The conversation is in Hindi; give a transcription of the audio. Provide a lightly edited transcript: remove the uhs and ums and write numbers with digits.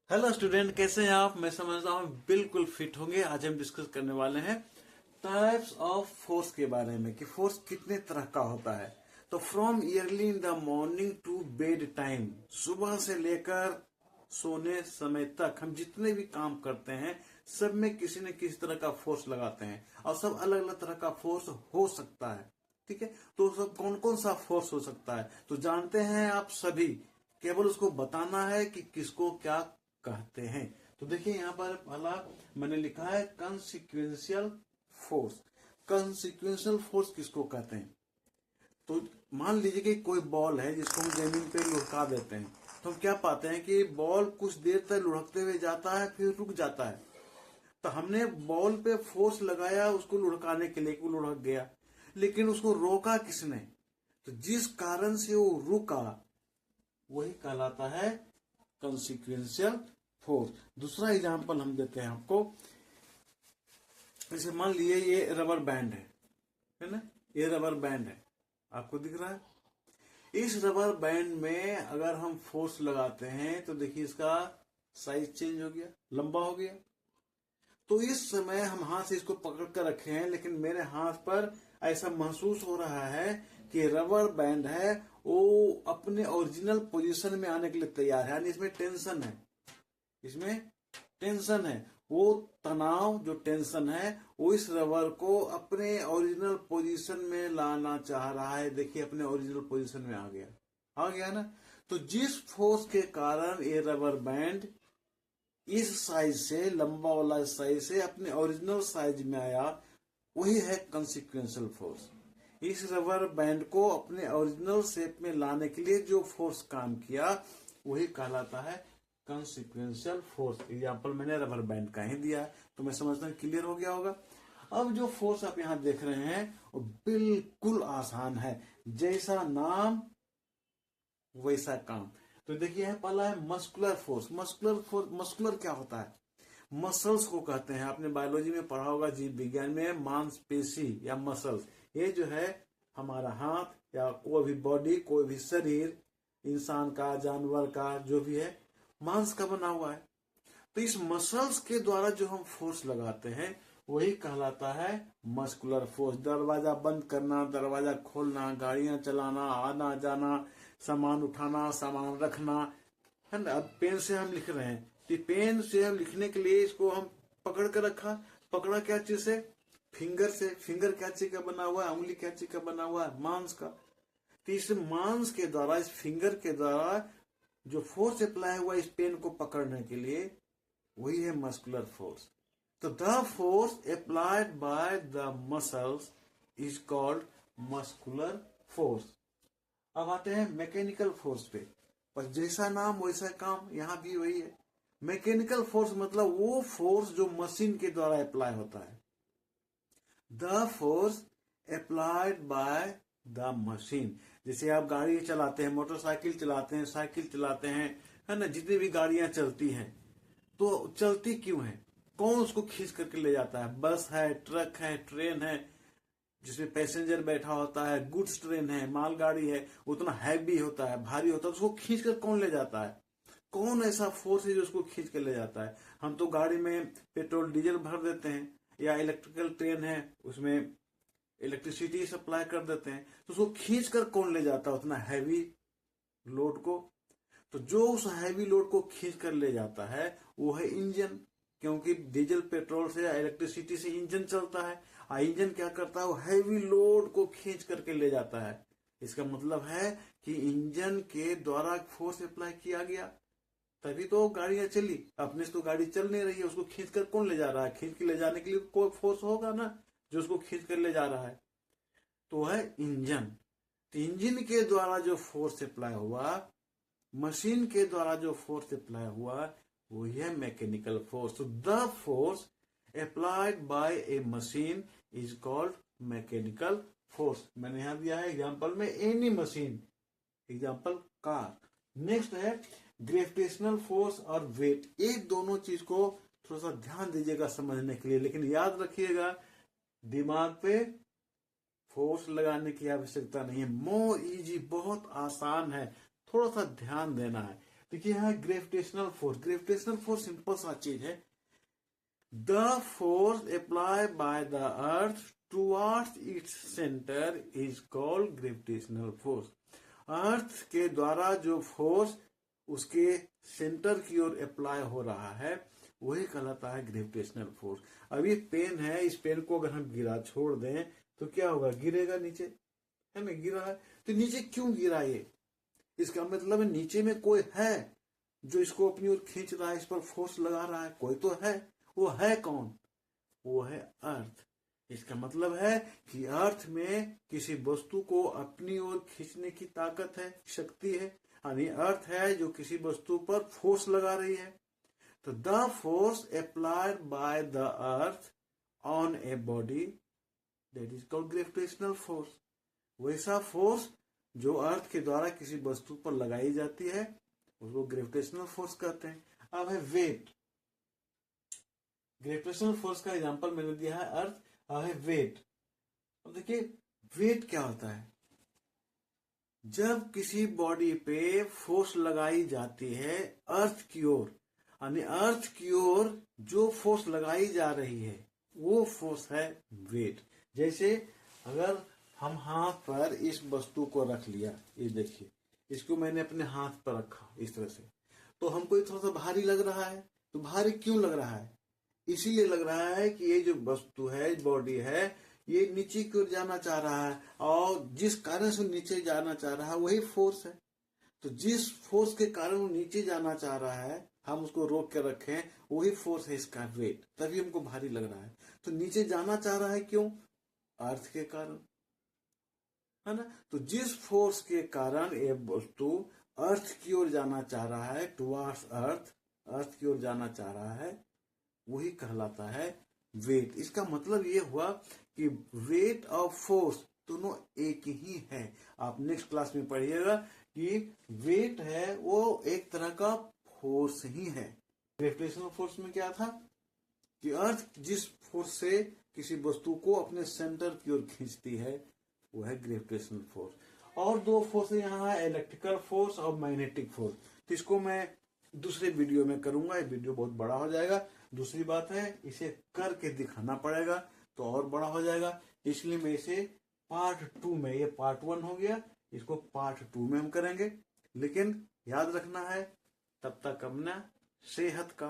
हेलो स्टूडेंट, कैसे हैं आप? मैं समझता हूँ बिल्कुल फिट होंगे। आज हम डिस्कस करने वाले हैं टाइप्स ऑफ फोर्स के बारे में कि फोर्स कितने तरह का होता है। तो from early in the morning to bed time, सुबह से लेकर सोने समय तक हम जितने भी काम करते हैं सब में किसी न किसी तरह का फोर्स लगाते हैं और सब अलग अलग तरह का फोर्स हो सकता है। ठीक है, तो सब कौन कौन सा फोर्स हो सकता है तो जानते हैं आप सभी। केवल उसको बताना है कि किसको क्या कहते हैं। तो देखिए यहाँ पर पहला मैंने लिखा है कंसिक्वेंशियल फोर्स। कंसिक्वेंशियल फोर्स किसको कहते हैं? तो मान लीजिए कि कोई बॉल है जिसको हम जमीन पे लुढ़का देते हैं, तो हम क्या पाते हैं कि बॉल कुछ देर तक लुढ़कते हुए जाता है फिर रुक जाता है। तो हमने बॉल पे फोर्स लगाया उसको लुढ़काने के लिए कि वो लुढ़क गया, लेकिन उसको रोका किसने? तो जिस कारण से वो रुका वही कहलाता है कंसिक्वेंशियल फोर्स। दूसरा एग्जांपल हम देते हैं आपको। जैसे मान लिए ये रबर बैंड है ना, ये रबर बैंड है, आपको दिख रहा है। इस रबर बैंड में अगर हम फोर्स लगाते हैं तो देखिए इसका साइज चेंज हो गया, लंबा हो गया। तो इस समय हम हाथ से इसको पकड़ कर रखे हैं, लेकिन मेरे हाथ पर ऐसा महसूस हो रहा है कि रबर बैंड है वो अपने ओरिजिनल पोजीशन में आने के लिए तैयार है, यानी इसमें टेंशन है, इसमें टेंशन है। वो तनाव जो टेंशन है वो इस रबर को अपने ओरिजिनल पोजीशन में लाना चाह रहा है। देखिए अपने ओरिजिनल पोजीशन में आ गया, आ गया ना। तो जिस फोर्स के कारण ये रबर बैंड इस साइज से, लंबा वाला साइज से अपने ओरिजिनल साइज में आया, वही है कंसिक्वेंशियल फोर्स। इस रबर बैंड को अपने ओरिजिनल शेप में लाने के लिए जो फोर्स काम किया वही कहलाता है कंसिक्वेंशियल फोर्स। एग्जाम्पल मैंने रबर बैंड का ही दिया, तो मैं समझता हूँ क्लियर हो गया होगा। अब जो फोर्स आप यहाँ देख रहे हैं वो बिल्कुल आसान है, जैसा नाम वैसा काम। तो देखिए है पहला है muscular force. Muscular force, muscular क्या होता है? मसल्स को कहते हैं, आपने बायोलॉजी में पढ़ा होगा, जीव विज्ञान में, मांसपेशी या मसल्स। ये जो है हमारा हाथ या कोई भी बॉडी, कोई भी शरीर, इंसान का, जानवर का, जो भी है, मांस का बना हुआ है। तो इस मसल्स के द्वारा जो हम फोर्स लगाते हैं वही कहलाता है मस्कुलर फोर्स। दरवाजा बंद करना, दरवाजा खोलना, गाड़ियां चलाना, आना जाना, सामान उठाना, सामान रखना, है ना। अब पेन से हम लिख रहे हैं, तो पेन से हम लिखने के लिए इसको हम पकड़ कर रखा। पकड़ा क्या चीज से? फिंगर से। फिंगर क्या चीज का बना हुआ है? उंगली क्या चीज का बना हुआ है? मांस का। तो इस मांस के द्वारा, इस फिंगर के द्वारा जो फोर्स अप्लाई हुआ इस पेन को पकड़ने के लिए वही है मस्कुलर फोर्स। तो the force applied by the muscles is called muscular force. अब आते हैं मैकेनिकल फोर्स पे। पर जैसा नाम वैसा काम, यहां भी वही है। मैकेनिकल फोर्स मतलब वो फोर्स जो मशीन के द्वारा अप्लाई होता है। The force applied by the machine. जैसे आप गाड़ी चलाते हैं, मोटरसाइकिल चलाते हैं, साइकिल चलाते हैं, है ना, जितनी भी गाड़ियां चलती हैं, तो चलती क्यों है? कौन उसको खींच करके ले जाता है? बस है, ट्रक है, ट्रेन है जिसमें पैसेंजर बैठा होता है, गुड्स ट्रेन है, मालगाड़ी है, उतना हैवी होता है, भारी होता है, उसको खींच कर कौन ले जाता है? कौन ऐसा फोर्स है जो उसको खींच कर ले जाता है? हम तो गाड़ी में पेट्रोल डीजल भर देते हैं, या इलेक्ट्रिकल ट्रेन है उसमें इलेक्ट्रिसिटी सप्लाई कर देते हैं, तो उसको खींच कर कौन ले जाता है उतना हैवी लोड को? तो जो उस हैवी लोड को खींच कर ले जाता है वो है इंजन। क्योंकि डीजल पेट्रोल से या इलेक्ट्रिसिटी से इंजन चलता है, और इंजन क्या करता है? वो हैवी लोड को खींच करके ले जाता है। इसका मतलब है कि इंजन के द्वारा फोर्स अप्लाई किया गया, तभी तो गाड़ियां चली। अपने से तो गाड़ी चल नहीं रही है, उसको खींच कर कौन ले जा रहा है? खींच के ले जाने के लिए कोई फोर्स होगा ना जो उसको खींच कर ले जा रहा है, तो है इंजन। तो इंजन के द्वारा जो फोर्स अप्लाई हुआ, मशीन के द्वारा जो फोर्स अप्लाई हुआ, वो है मैकेनिकल फोर्स। तो the force applied by A machine is called mechanical force. मैंने यहां दिया है एग्जांपल में any machine, example car. Next है ग्रेविटेशनल फोर्स और वेट। ये दोनों चीज को थोड़ा सा ध्यान दीजिएगा समझने के लिए, लेकिन याद रखिएगा दिमाग पे फोर्स लगाने की आवश्यकता नहीं है। मोर इजी, बहुत आसान है, थोड़ा सा ध्यान देना है। देखिए यहाँ gravitational force. Gravitational force simple सा चीज है, the force apply by the earth towards its centre is called gravitational force. Earth के द्वारा जो फोर्स उसके सेंटर की ओर अप्लाई हो रहा है वही कहलाता है ग्रेविटेशनल फोर्स। अब ये पेन है, इस पेन को अगर हम गिरा छोड़ दें तो क्या होगा, गिरेगा नीचे, है ना, गिरा है। तो नीचे क्यों गिरा ये, इसका मतलब है नीचे में कोई है जो इसको अपनी ओर खींच रहा है, इस पर फोर्स लगा रहा है, कोई तो है। वो है कौन, वो है अर्थ। इसका मतलब है कि अर्थ में किसी वस्तु को अपनी ओर खींचने की ताकत है, शक्ति है, यानी अर्थ है जो किसी वस्तु पर फोर्स लगा रही है। तो the force applied by the earth on a body that is called gravitational force. वैसा फोर्स जो अर्थ के द्वारा किसी वस्तु पर लगाई जाती है उसको ग्रेविटेशनल फोर्स कहते हैं। अब है वेट। ग्रेविटेशनल फोर्स का एग्जांपल मैंने दिया है अर्थ। अब है वेट। अब देखिए वेट क्या होता है, जब किसी बॉडी पे फोर्स लगाई जाती है अर्थ की ओर, यानी अर्थ की ओर जो फोर्स लगाई जा रही है वो फोर्स है वेट। जैसे अगर हम हाथ पर इस वस्तु को रख लिया, ये देखिए इसको मैंने अपने हाथ पर रखा इस तरह से, तो हमको ये थोड़ा सा भारी लग रहा है। तो भारी क्यों लग रहा है, इसीलिए लग रहा है कि ये जो वस्तु है, बॉडी है, ये नीचे की ओर जाना चाह रहा है और जिस कारण से नीचे जाना चाह रहा है वही फोर्स है। तो जिस फोर्स के कारण वो नीचे जाना चाह रहा है हम उसको रोक के रखें, वही फोर्स है इसका वेट, तभी हमको भारी लग रहा है। तो नीचे जाना चाह रहा है क्यों, अर्थ के कारण, है ना। तो जिस फोर्स के कारण ये वस्तु अर्थ की ओर जाना चाह रहा है, टुवर्ड्स अर्थ, अर्थ की ओर जाना चाह रहा है, वही कहलाता है वेट। इसका मतलब ये हुआ कि वेट और फोर्स दोनों एक ही है। आप नेक्स्ट क्लास में पढ़िएगा कि वेट है वो एक तरह का फोर्स ही है। ग्रेविटेशनल फोर्स में क्या था कि अर्थ जिस फोर्स से किसी वस्तु को अपने सेंटर की ओर खींचती है वो है ग्रेविटेशनल फोर्स। और दो फोर्स यहाँ है, इलेक्ट्रिकल फोर्स और मैग्नेटिक फोर्स। तो इसको मैं दूसरे वीडियो में करूंगा, ये वीडियो बहुत बड़ा हो जाएगा। दूसरी बात है इसे करके दिखाना पड़ेगा तो और बड़ा हो जाएगा, इसलिए मैं इसे पार्ट 2 में, ये पार्ट 1 हो गया, इसको पार्ट 2 में हम करेंगे। लेकिन याद रखना है तब तक अपना सेहत का